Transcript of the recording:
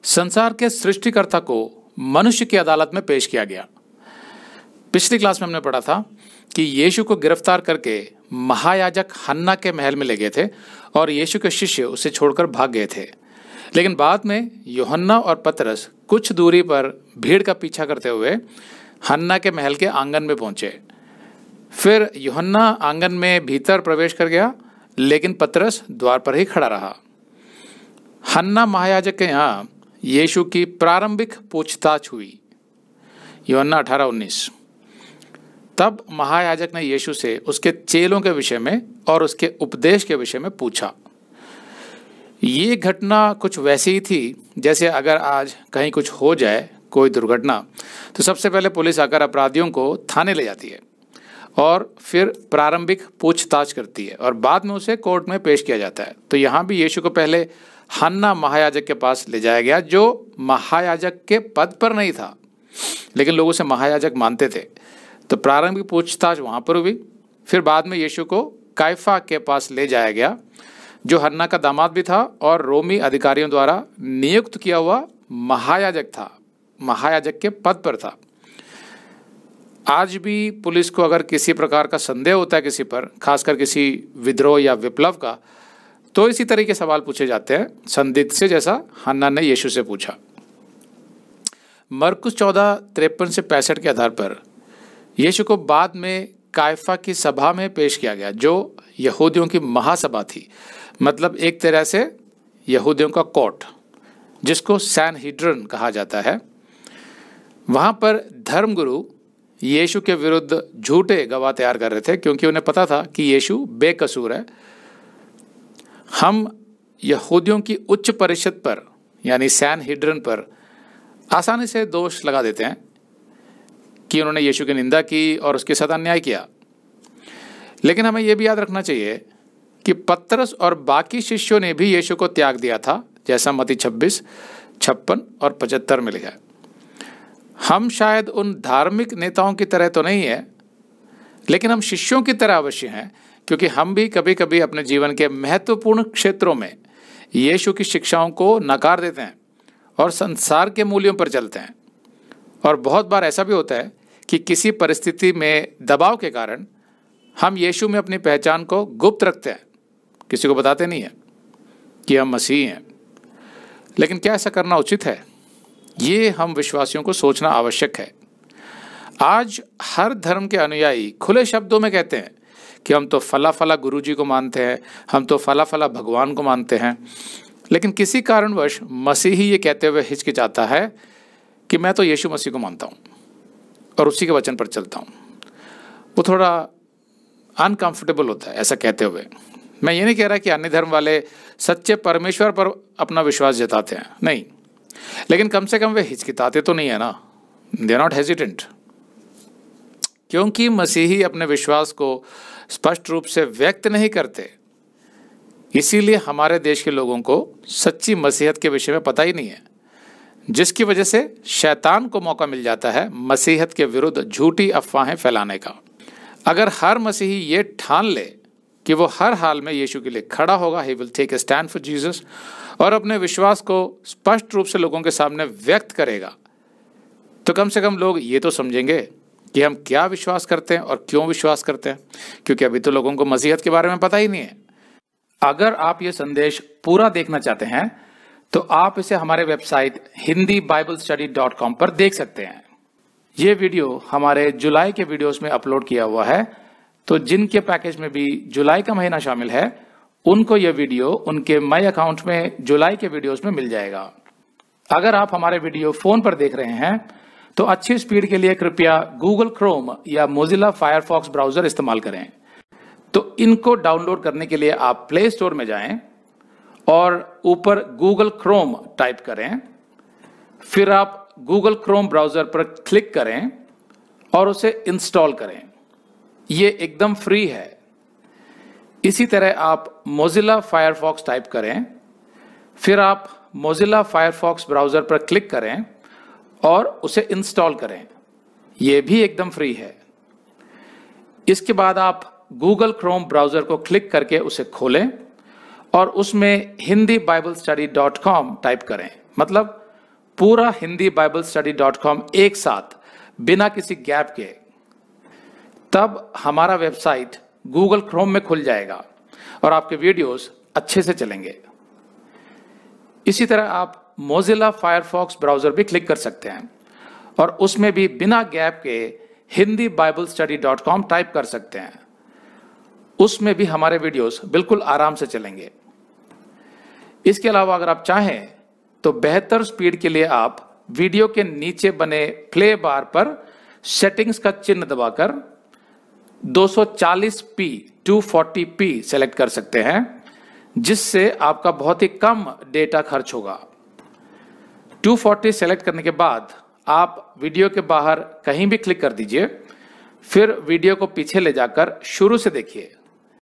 संसार के सृष्टिकर्ता को मनुष्य की अदालत में पेश किया गया। पिछली क्लास में हमने पढ़ा था कि यीशु को गिरफ्तार करके महायाजक हन्ना के महल में ले गए थे और यीशु के शिष्य उसे छोड़कर भाग गए थे। लेकिन बाद में यूहन्ना और पतरस कुछ दूरी पर भीड़ का पीछा करते हुए हन्ना के महल के आंगन में पहुंचे। फिर यूहन्ना आंगन में भीतर प्रवेश कर गया, लेकिन पतरस द्वार पर ही खड़ा रहा। हन्ना महायाजक के यहाँ यीशु की प्रारंभिक पूछताछ हुई। यूहन्ना 18:19। तब महायाजक ने यीशु से उसके चेलों के विषय में और उसके उपदेश के विषय में पूछा। ये घटना कुछ वैसी ही थी जैसे अगर आज कहीं कुछ हो जाए, कोई दुर्घटना, तो सबसे पहले पुलिस आकर अपराधियों को थाने ले जाती है और फिर प्रारंभिक पूछताछ करती है और बाद में उसे कोर्ट में पेश किया जाता है। तो यहाँ भी यीशु को पहले हन्ना महायाजक के पास ले जाया गया, जो महायाजक के पद पर नहीं था, लेकिन लोग उसे महायाजक मानते थे। तो प्रारंभिक पूछताछ वहाँ पर हुई। फिर बाद में यीशु को काइफा के पास ले जाया गया, जो हन्ना का दामाद भी था और रोमी अधिकारियों द्वारा नियुक्त किया हुआ महायाजक था, महायाजक के पद पर था। आज भी पुलिस को अगर किसी प्रकार का संदेह होता है किसी पर, खासकर किसी विद्रोह या विप्लव का, तो इसी तरह के सवाल पूछे जाते हैं संदिग्ध से, जैसा हन्ना ने यीशु से पूछा। मरकुस 14:53 से 65 के आधार पर यीशु को बाद में काइफा की सभा में पेश किया गया, जो यहूदियों की महासभा थी, मतलब एक तरह से यहूदियों का कोर्ट, जिसको सैनहिड्रिन कहा जाता है। वहाँ पर धर्मगुरु यीशु के विरुद्ध झूठे गवाह तैयार कर रहे थे, क्योंकि उन्हें पता था कि यीशु बेकसूर है। हम यहूदियों की उच्च परिषद पर यानी सैनहिड्रिन पर आसानी से दोष लगा देते हैं कि उन्होंने यीशु की निंदा की और उसके साथ अन्याय किया। लेकिन हमें यह भी याद रखना चाहिए कि पतरस और बाकी शिष्यों ने भी यीशु को त्याग दिया था, जैसा मत्ती 26, 56 और 75 में लिखा है। हम शायद उन धार्मिक नेताओं की तरह तो नहीं है, लेकिन हम शिष्यों की तरह अवश्य हैं, क्योंकि हम भी कभी कभी अपने जीवन के महत्वपूर्ण क्षेत्रों में यीशु की शिक्षाओं को नकार देते हैं और संसार के मूल्यों पर चलते हैं। और बहुत बार ऐसा भी होता है कि किसी परिस्थिति में दबाव के कारण हम यीशु में अपनी पहचान को गुप्त रखते हैं, किसी को बताते नहीं है कि हम मसीही हैं। लेकिन क्या ऐसा करना उचित है? ये हम विश्वासियों को सोचना आवश्यक है। आज हर धर्म के अनुयायी खुले शब्दों में कहते हैं कि हम तो फला फला गुरु जी को मानते हैं, हम तो फला फला भगवान को मानते हैं, लेकिन किसी कारणवश मसीही ये कहते हुए हिचकिचाता है कि मैं तो यीशु मसीह को मानता हूँ और उसी के वचन पर चलता हूँ। वो थोड़ा अनकंफर्टेबल होता है ऐसा कहते हुए। मैं ये नहीं कह रहा कि अन्य धर्म वाले सच्चे परमेश्वर पर अपना विश्वास जताते हैं, नहीं, लेकिन कम से कम वे हिचकिताते तो नहीं है ना, दे आर नॉट हेजिटेंट। क्योंकि मसीही अपने विश्वास को स्पष्ट रूप से व्यक्त नहीं करते, इसीलिए हमारे देश के लोगों को सच्ची मसीहत के विषय में पता ही नहीं है, जिसकी वजह से शैतान को मौका मिल जाता है मसीहत के विरुद्ध झूठी अफवाहें फैलाने का। अगर हर मसीही ये ठान ले कि वो हर हाल में यीशु के लिए खड़ा होगा, he will take a stand for Jesus, और अपने विश्वास को स्पष्ट रूप से लोगों के सामने व्यक्त करेगा, तो कम से कम लोग ये तो समझेंगे कि हम क्या विश्वास करते हैं और क्यों विश्वास करते हैं, क्योंकि अभी तो लोगों को मसीहत के बारे में पता ही नहीं है। अगर आप ये संदेश पूरा देखना चाहते हैं तो आप इसे हमारे वेबसाइट hindiBiblestudy.com पर देख सकते हैं। ये वीडियो हमारे जुलाई के वीडियोस में अपलोड किया हुआ है, तो जिनके पैकेज में भी जुलाई का महीना शामिल है उनको ये वीडियो उनके माई अकाउंट में जुलाई के वीडियोस में मिल जाएगा। अगर आप हमारे वीडियो फोन पर देख रहे हैं तो अच्छी स्पीड के लिए कृपया गूगल क्रोम या मोजिला फायरफॉक्स ब्राउजर इस्तेमाल करें। तो इनको डाउनलोड करने के लिए आप प्ले स्टोर में जाएं और ऊपर गूगल क्रोम टाइप करें, फिर आप गूगल क्रोम ब्राउजर पर क्लिक करें और उसे इंस्टॉल करें। ये एकदम फ्री है। इसी तरह आप मोजिला फायरफॉक्स टाइप करें, फिर आप मोजिला फायरफॉक्स ब्राउजर पर क्लिक करें और उसे इंस्टॉल करें। यह भी एकदम फ्री है। इसके बाद आप गूगल क्रोम ब्राउजर को क्लिक करके उसे खोलें और उसमें hindiBiblestudy.com टाइप करें, मतलब पूरा hindibiblesstudy.com एक साथ बिना किसी गैप के, तब हमारा वेबसाइट गूगल क्रोम में खुल जाएगा और आपके वीडियोस अच्छे से चलेंगे। इसी तरह आप मोजिला फायरफॉक्स ब्राउजर भी क्लिक कर सकते हैं और उसमें भी बिना गैप के hindibiblesstudy.com टाइप कर सकते हैं। उसमें भी हमारे वीडियोस बिल्कुल आराम से चलेंगे। इसके अलावा अगर आप चाहें तो बेहतर स्पीड के लिए आप वीडियो के नीचे बने प्ले बार पर सेटिंग्स का चिन्ह दबाकर 240p 240p सेलेक्ट कर सकते हैं, जिससे आपका बहुत ही कम डेटा खर्च होगा। 240 सेलेक्ट करने के बाद आप वीडियो के बाहर कहीं भी क्लिक कर दीजिए, फिर वीडियो को पीछे ले जाकर शुरू से देखिए।